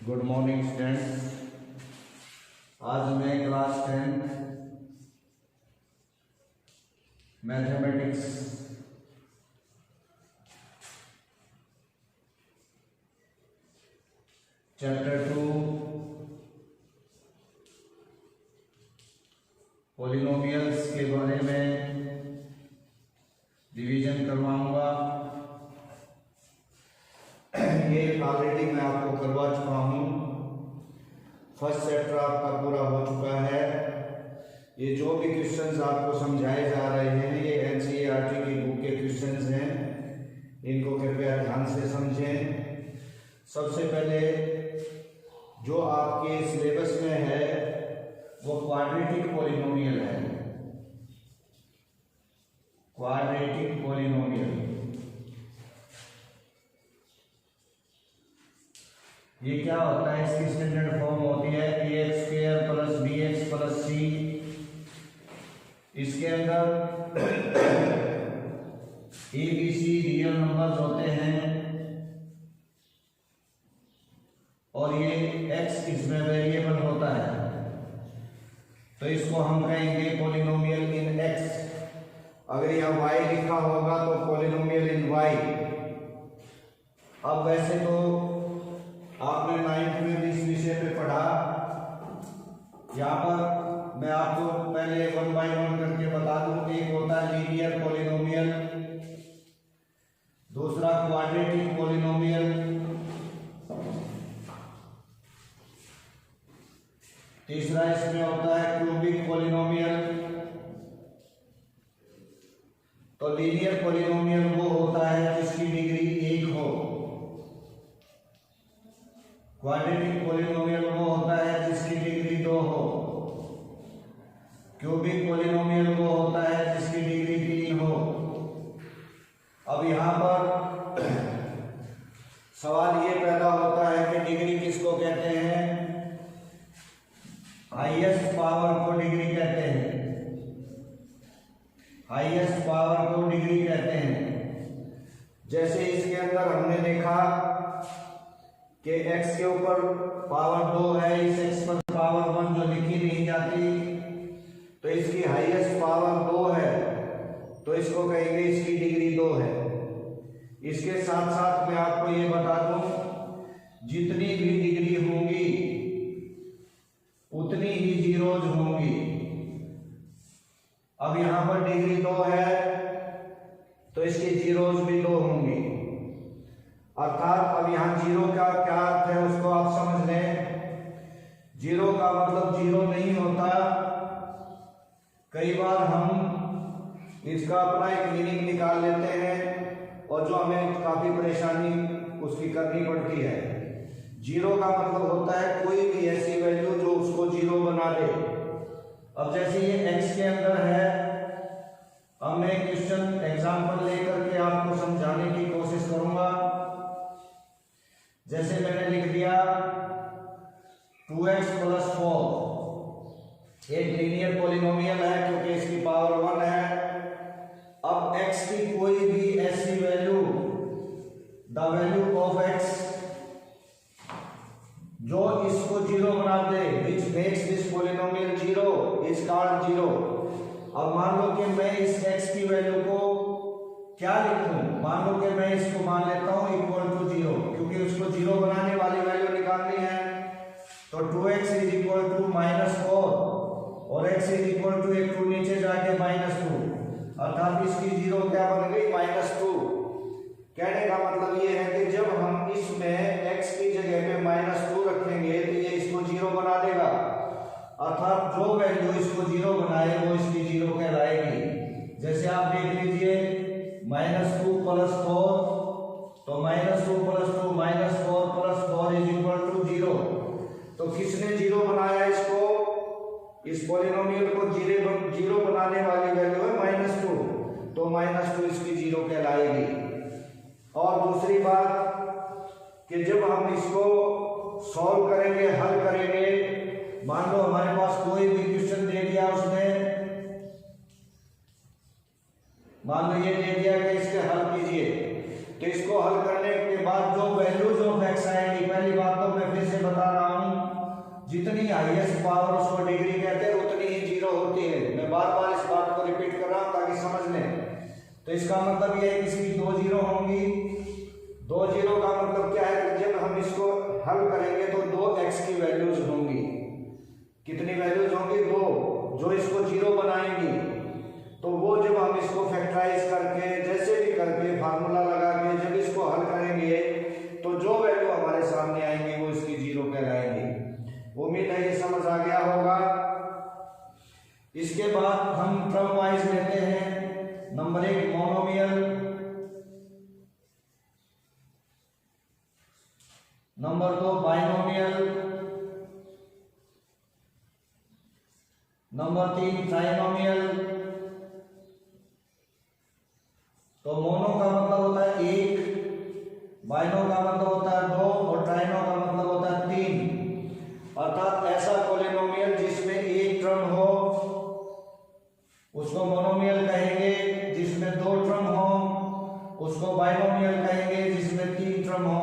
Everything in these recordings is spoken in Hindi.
Good morning students. आज मैं क्लास 10 मैथमेटिक्स चैप्टर 2 पॉलिनोमियल्स के बारे में रिवीजन करवाऊंगा। ये ऑलरेडी मैं आपको करवा चुका हूँ। फर्स्ट चैप्टर आपका पूरा हो चुका है। ये जो भी क्वेश्चंस आपको समझाए जा रहे हैं ये एनसीईआरटी की बुक के क्वेश्चंस हैं, इनको कृपया ध्यान से समझें। सबसे पहले जो आपके सिलेबस में है वो क्वाड्रेटिक पॉलिनोमियल है। क्वाड्रेटिक पॉलिनोमियल ये क्या होता है? इसकी स्टैंडर्ड फॉर्म होती है ax² + bx + c। इसके अंदर a b c real numbers होते हैं और ये x इसमें वेरिएबल होता है, तो इसको हम कहेंगे पॉलिनोमियल इन x। अगर यहाँ y लिखा होगा तो पॉलिनोमियल इन y। अब वैसे तो आपने 9th में भी इस विषय पे पढ़ा। यहाँ पर मैं आपको पहले 1 बाय 1 करके बता दूं। एक होता है लीनियर पॉलिनोमियल, दूसरा क्वाड्रेटिक पॉलिनोमियल, तीसरा इसमें होता है क्यूबिक पॉलिनोमियल। तो लीनियर पॉलिनोमियल वो होता है जिसकी डिग्री 1 हो। क्वाड्रेटिक पॉलिनोमियल वो होता है जिसकी डिग्री 2 हो। क्यूबिक पॉलिनोमियल वो होता है जिसकी डिग्री 3 हो। अब यहाँ पर सवाल ये पैदा होता है कि डिग्री किसको कहते हैं? हाईएस्ट पावर को डिग्री कहते हैं। हाईएस्ट पावर को डिग्री कहते हैं। जैसे इसके अंदर हमने देखा कि x के ऊपर पावर 2 है, इस x पर पावर 1 जो लिखी नहीं जाती, तो इसकी हाईएस्ट पावर 2 है, तो इसको कहेंगे इसकी डिग्री 2 है। इसके साथ साथ मैं आपको ये बता दूं, जितनी भी डिग्री होंगी उतनी ही जीरोज होंगी। अब यहां पर डिग्री 2 है तो इसकी जीरोज भी 2 होंगी। अर्थात अब यहाँ जीरो का क्या अर्थ है उसको आप समझ लें। जीरो का मतलब जीरो नहीं होता। कई बार हम इसका अपना एक मीनिंग निकाल लेते हैं और जो हमें काफी परेशानी उसकी करनी पड़ती है। जीरो का मतलब होता है कोई भी ऐसी वैल्यू जो उसको जीरो बना दे। अब जैसे ये x के अंदर है, अब मैं क्वेश्चन एग्जाम्पल लेकर के आपको समझाने की कोशिश करूंगा। जैसे मैंने लिख दिया 2x + 4 एक लीनियर पॉलिनोमियल है क्योंकि इसकी पावर 1 है। अब x की कोई भी ऐसी value, the value of x जो इसको जीरो बना दे, which makes this polynomial zero is called zero। अब मान लो कि मैं इस x की वैल्यू को क्या लिखूं? मान लो कि मैं इसको मान लेता हूं इक्वल टू 0, क्योंकि उसको जीरो बनाने वाली वैल्यू निकालनी है। तो 2x = -4 और x = एक 2 नीचे जाके -2, अर्थात इसकी जीरो क्या बन गई? -2। कहने का मतलब ये है कि जब हम इसमें x की जगह पे -2 रखेंगे तो ये इसको जीरो बना देगा। अर्थात जो वैल्यू इसको जीरो बनाए वो इसकी जीरो कहलाएगी। जैसे आप देख लीजिए -2 + 4, तो -2 + 2 -4 + 4 = 0। तो किसने जीरो बनाया इसको? इस पॉलिनोमियल को जीरो बनाने वाली वैल्यू है -2, तो -2 इसकी जीरो कहलाएगी। और दूसरी बात कि जब हम इसको सॉल्व करेंगे, हल करेंगे, मान लो हमारे पास कोई भी क्वेश्चन दे दिया उसने, मान लो ये दे दिया कि इसके हल कीजिए, तो इसको हल करने के बाद जो वैल्यूज ऑफ x आएंगी, पहली बात तो मैं फिर से बता पावर उसको डिग्री कहते हैं, उतनी ही जीरो होती है। मैं बार बार इस बात को रिपीट कर रहा हूं ताकि समझ लें। तो इसका मतलब यह है कि इसकी 2 जीरो होंगी। 2 जीरो का मतलब क्या है कि जब हम इसको हल करेंगे तो 2x की वैल्यूज होंगी। कितनी वैल्यूज होंगी? 2, जो इसको जीरो बनाएंगी। तो वो जब हम इसको फैक्टराइज करके जैसे भी करके फार्मूला लगा के जब इसको हल करेंगे तो जो वैल्यू हमारे सामने आएंगी वो इसकी जीरो कहलाएंगी। उम्मीद है ये समझ आ गया होगा। इसके बाद हम टर्म वाइज लेते हैं। Number 1 monomial, number 2 binomial, number 3 trinomial. तो मोनो का मतलब होता है 1, बाइनो का मतलब होता है 2 और ट्राइनो का मतलब होता है 3। अर्थात ऐसा पॉलिनोमियल जिसमें एक टर्म हो उसको मोनोमियल कहेंगे, जिसमें 2 टर्म हो उसको बाइनोमियल कहेंगे, जिसमें 3 टर्म हो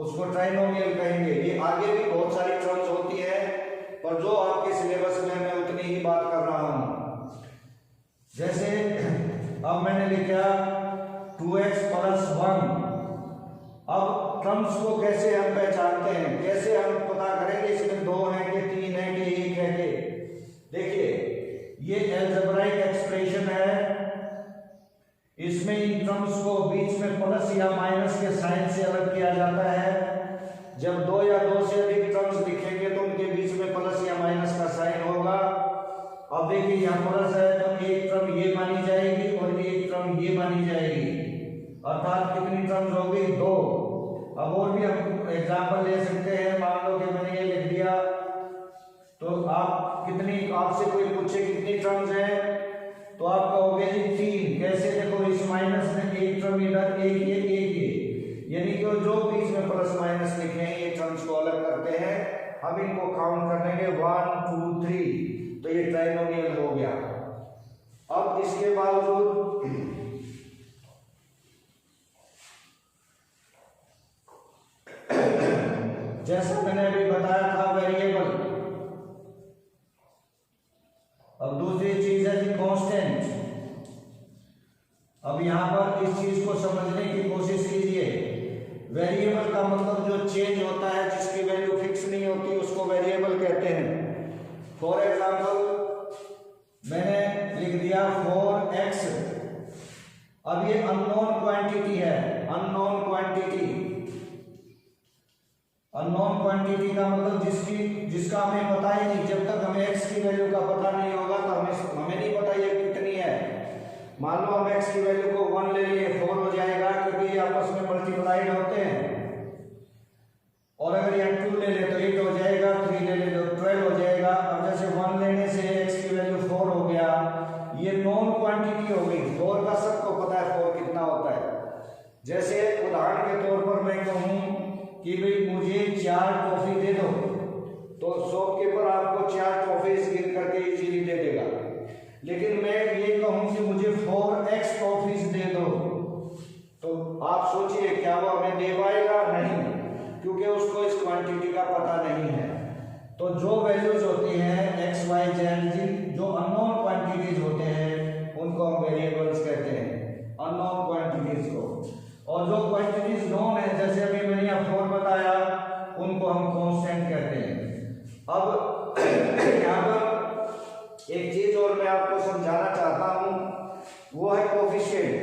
उसको ट्राइनोमियल कहेंगे। ये आगे भी बहुत सारी टर्म्स होती है पर जो आपके सिलेबस में मैं उतनी ही बात कर रहा हूं। जैसे अब मैंने लिखा 2x + 1। अब टर्म्स को कैसे हम पहचानते हैं, कैसे हम पता करेंगे इसमें 2 है कि 3 है कि 1 है कि? देखिए ये अलजेब्राइक एक्सप्रेशन है। इसमें इन टर्म्स को बीच में प्लस या माइनस के साइन से अलग किया जाता है। जब 2 या 2 से अधिक टर्म्स लिखेंगे तो उनके बीच में प्लस या माइनस का साइन होगा। अब देखिए यहाँ प्लस है तो एक टर्म ये मानी जाएगी और एक टर्म ये मानी जाएगी। अर्थात कितनी टर्म्स होगी? 2। अब और भी हम एग्जांपल ले सकते हैं। मान लो कि मैंने ये लिख दिया तो आप कितनी, आपसे कोई पूछे कितनी टर्म्स हैं तो आप कहोगे जी 3। कैसे? देखो इस माइनस में एक टर्म इधर, एक ये, यानी कि जो बीच में प्लस माइनस लिखे हैं ये टर्म्स को अलग करते हैं। हम इनको काउंट कर लेंगे 1 2 3, तो ये ट्राइनोमियल हो गया। अब इसके बावजूद जैसा मैंने अभी बताया था वेरिएबल। अब दूसरी चीज है कि कांस्टेंट। अब यहां पर इस चीज को समझने की कोशिश कीजिए। वेरिएबल का मतलब जो चेंज होता है, जिसकी वैल्यू फिक्स नहीं होती, उसको वेरिएबल कहते हैं। फॉर एग्जाम्पल मैंने लिख दिया 4x। अब ये अननोन क्वांटिटी है। अननोन क्वांटिटी का मतलब जिसका हमें पता ही नहीं। जब तक हमें x की वैल्यू का पता नहीं होगा तो हमें नहीं पता ये कितनी है। मान लो हम x की वैल्यू को 1 ले लिए, 4 हो जाएगा क्योंकि ये आपस में मल्टीप्लाइड होते हैं। और अगर ये 2 ले ले तो 8 हो जाएगा, 3 ले ले तो 12 हो जाएगा। अब जैसे 1 लेने से x की वैल्यू 4 हो गया, ये नॉन क्वांटिटी हो गई। 4 का सबको पता है 4 कितना होता है। जैसे उदाहरण के तौर पर मैं कहूं कि भाई मुझे 4 टॉफी दे दो, तो शॉपकीपर आपको 4 टॉफीज गिन करके इजीली दे देगा। लेकिन मैं ये कहूं कि मुझे 4x टॉफीज दे दो, तो आप सोचिए क्या वो हमें दे पाएगा? नहीं, क्योंकि उसको इस क्वांटिटी का पता नहीं है। तो जो वैल्यूज होती हैं x y z, जो अननोन क्वांटिटीज होते हैं उनको हम वेरिएबल्स कहते हैं, अननोन क्वांटिटीज को। और जो क्वांटिटीज नोन है, जैसे अभी मैंने यहाँ 4 बताया, उनको हम कांस्टेंट कहते हैं। अब यहाँ पर एक चीज और मैं आपको समझाना चाहता हूं, वो है कोफिशिएंट।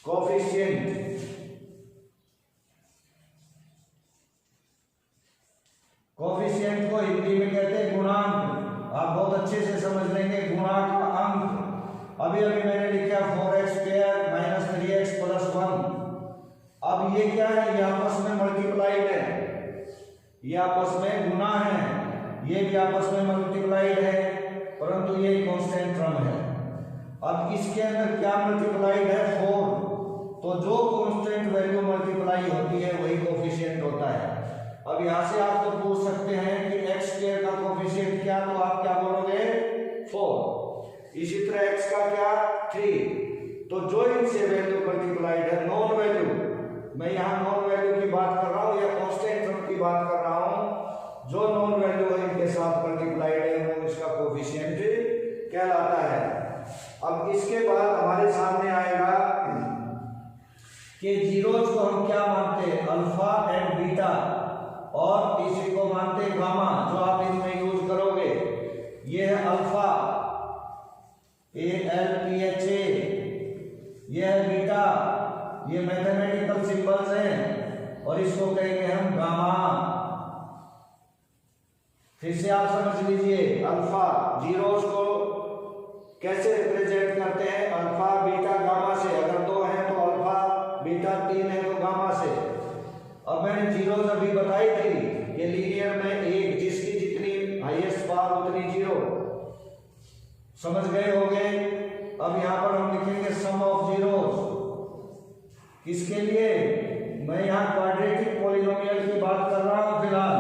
कोफिशिएंट को हिंदी में कहते हैं गुणांक। आप बहुत अच्छे से समझ लेंगे, गुणांक का अंक। अभी मैंने लिखा 4x² - 3x + 1। अब ये क्या है? ये आपस में मल्टीप्लाइड है, ये आपस में गुना है, ये भी आपस में मल्टीप्लाइड है, परंतु ये कांस्टेंट टर्म है। अब इसके अंदर क्या मल्टीप्लाइड है? 4। तो जो कांस्टेंट वैल्यू मल्टीप्लाई होती है वही कोफिशिएंट होता है। अब यहां से आप तो पूछ सकते हैं कि x² का कोफिशिएंट क्या, तो आप क्या बोलोगे? 4। इसी तरह x का क्या? 3। तो जो इनसे वैल्यू मल्टीप्लाइड है, नॉन वैल्यू, मैं यहाँ नॉन वैल्यू की बात कर रहा हूँ या कांस्टेंट टर्म की बात कर रहा हूँ, जो नॉन वैल्यू है इनके अब इसके बाद हमारे सामने आएगा कि जीरोज को हम क्या मानते हैं, अल्फा एंड बीटा, और इसी को मानते हैं गामा, जो आप इनमें यूज करोगे। ये है अल्फा, ALPHA, ये है बीटा, ये मैथमेटिकल सिंबल्स हैं, और इसको कहेंगे हम गामा। फिर से आप समझ लीजिए, अल्फा जीरोस को कैसे रिप्रेजेंट करते हैं, अल्फा बीटा गामा से। अगर दो हैं तो अल्फा, बीटा तीन है तो गामा से। अब मैंने जीरोस अभी बताई थी, ये लीनियर में एक, जिसकी जितनी हाईएस्ट पावर उतनी जीरो। समझ गए होंगे। अब यहां पर हम लिखेंगे सम ऑफ जीरोस। किसके लिए, मैं यहां क्वाड्रेटिक पॉलिनोमियल की बात कर रहा हूं फिलहाल।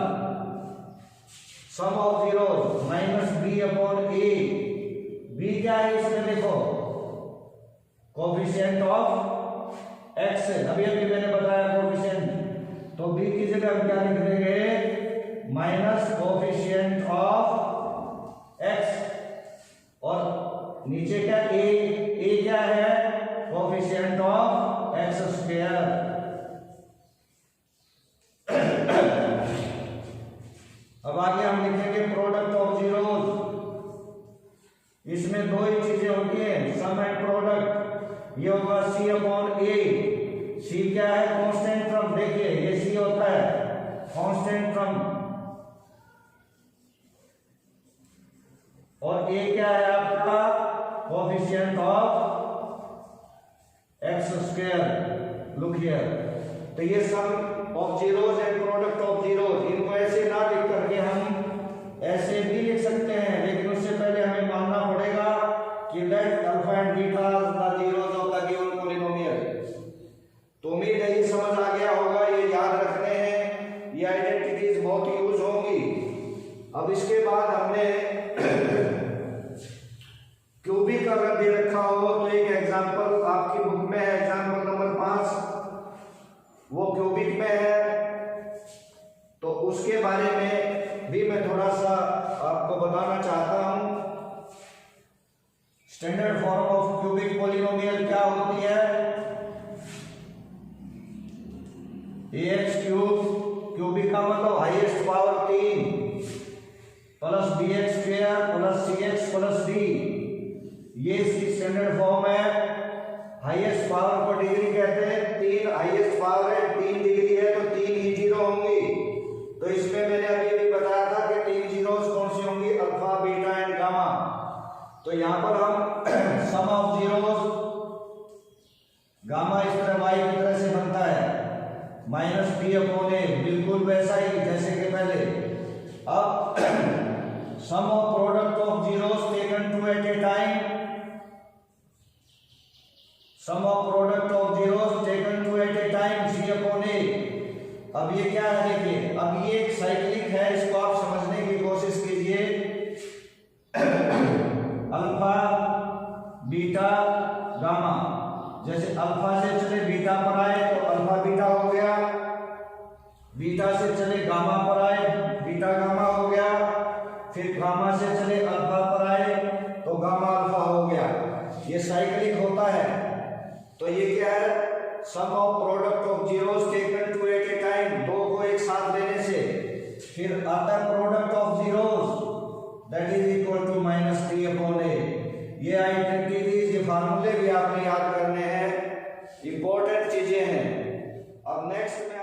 Sum of zeros minus B upon A. B क्या है इसमें देखो, कोफिशिएंट ऑफ एक्स है, अभी अभी मैंने बताया कोफिशिएंट। तो बी की जगह हम क्या लिख देंगे, माइनस कोफिशिएंट ऑफ एक्स, और नीचे क्या ए क्या है, कोफिशिएंट ऑफ एक्स स्क्वायर। अब आगे हम लिखेंगे प्रोडक्ट ऑफ जीरोस। इसमें दो ही चीजें होती हैं, सम एंड प्रोडक्ट। ये होगा सी अपॉन ए। सी क्या है, कांस्टेंट फ्रॉम। देखिए ये सी होता है कांस्टेंट फ्रॉम, और ए क्या है आपका, coefficient of X square. Look here, तो ये sum of zeros and product of zeros, इनको ऐसे ना लिख करके हम ऐसे भी लिख सकते हैं, लेकिन उससे पहले हमें मानना पड़ेगा कि let alpha and beta the zeros of the given polynomial. तो उम्मीद है ये समझ आ गया होगा, ये याद रखने हैं, ये आइडेंटिटीज बहुत यूज होंगी। अब इसके बाद हमने क्यूबिक अगर दे रखा हो तो एक एग्जांपल आपकी बुक में है, एग्जांपल नंबर 5, वो क्यूबिक में है, तो उसके बारे में भी मैं थोड़ा सा आपको बताना चाहता हूं। Standard form of cubic polynomial क्या होती है, ax क्यूब, क्यूबिक का मतलब highest power 3 plus bx square plus cx plus d। ये इसकी स्टैंडर्ड फॉर्म है। हाईएस्ट पावर को डिग्री कहते हैं, 3 हाईएस्ट पावर है, 3 डिग्री है तो 3 ही जीरो होंगी। तो इसमें मैंने अभी बताया था कि 3 जीरोस कौन सी होंगी, अल्फा बीटा एंड गामा। तो यहां पर हम सम ऑफ जीरोस, गामा इस तरह y की तरह से बनता है, माइनस बी अपॉन ए, बिल्कुल वैसा ही जैसे कि पहले। अब sum of product of zeros taken two at a time, sum of product of zeros taken two at a time c upon a. अब ये क्या है देखिए, अब ये एक साइक्लिक है, इसको आप समझने की कोशिश कीजिए। अल्फा बीटा गामा, जैसे अल्फा से चले बीटा पर आए तो अल्फा बीटा हो गया, बीटा से चले गामा पर आए बीटा गामा हो गया, फिर गामा से चले अल्फा पर आए तो गामा अल्फा हो गया। ये साइक्लिक होता है। तो ये क्या है, sum of product of zeros taken two at a time, दो को एक साथ लेने से। फिर आता है product of zeros, that is equal to minus 3 upon a. ये आइडेंटिटीज, ये फार्मूले भी आपने याद करने हैं, इंपॉर्टेंट चीजें हैं। अब नेक्स्ट में